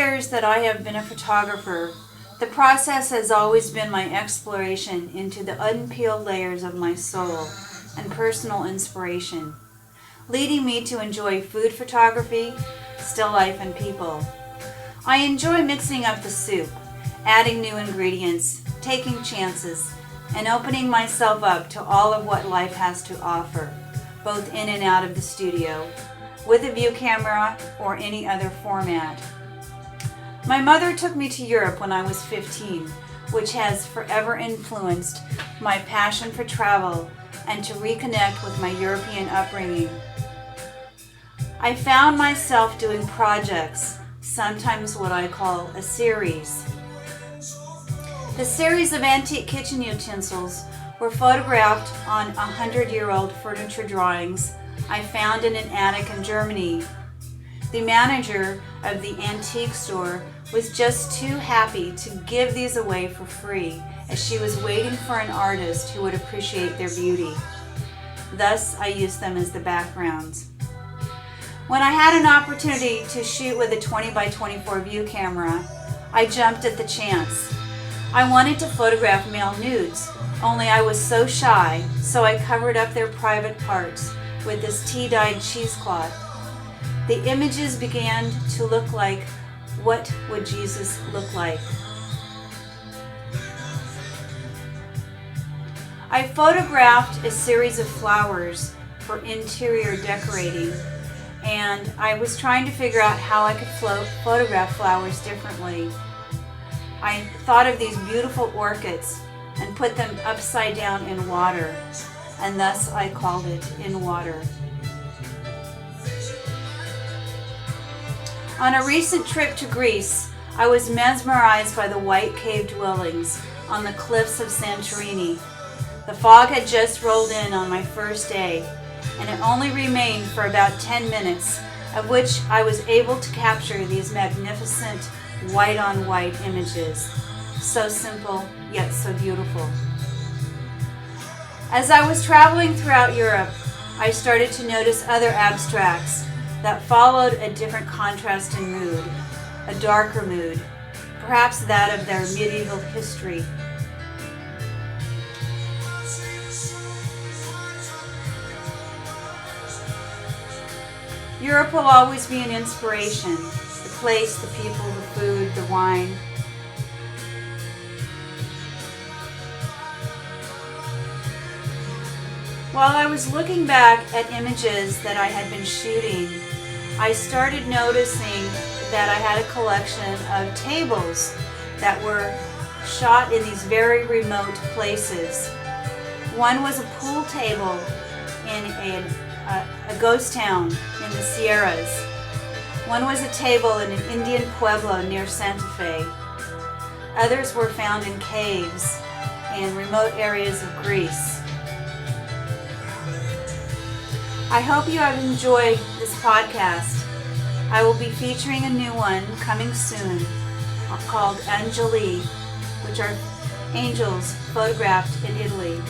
years that I have been a photographer, the process has always been my exploration into the unpeeled layers of my soul and personal inspiration, leading me to enjoy food photography, still life, and people. I enjoy mixing up the soup, adding new ingredients, taking chances, and opening myself up to all of what life has to offer, both in and out of the studio, with a view camera or any other format. My mother took me to Europe when I was 15, which has forever influenced my passion for travel and to reconnect with my European upbringing. I found myself doing projects, sometimes what I call a series. The series of antique kitchen utensils were photographed on 100-year-old furniture drawings I found in an attic in Germany. The manager of the antique store was just too happy to give these away for free, as she was waiting for an artist who would appreciate their beauty. Thus, I used them as the backgrounds. When I had an opportunity to shoot with a 20 by 24 view camera, I jumped at the chance. I wanted to photograph male nudes, only I was so shy, so I covered up their private parts with this tea-dyed cheesecloth. The images began to look like, what would Jesus look like? I photographed a series of flowers for interior decorating, and I was trying to figure out how I could photograph flowers differently. I thought of these beautiful orchids and put them upside down in water, and thus I called it In Water. On a recent trip to Greece, I was mesmerized by the white cave dwellings on the cliffs of Santorini. The fog had just rolled in on my first day, and it only remained for about 10 minutes, of which I was able to capture these magnificent white-on-white images. So simple, yet so beautiful. As I was traveling throughout Europe, I started to notice other abstracts that followed a different contrast in mood, a darker mood, perhaps that of their medieval history. Europe will always be an inspiration. The place, the people, the food, the wine. While I was looking back at images that I had been shooting, I started noticing that I had a collection of tables that were shot in these very remote places. One was a pool table in a ghost town in the Sierras. One was a table in an Indian pueblo near Santa Fe. Others were found in caves and remote areas of Greece. I hope you have enjoyed this podcast. I will be featuring a new one coming soon called Angeli, which are angels photographed in Italy.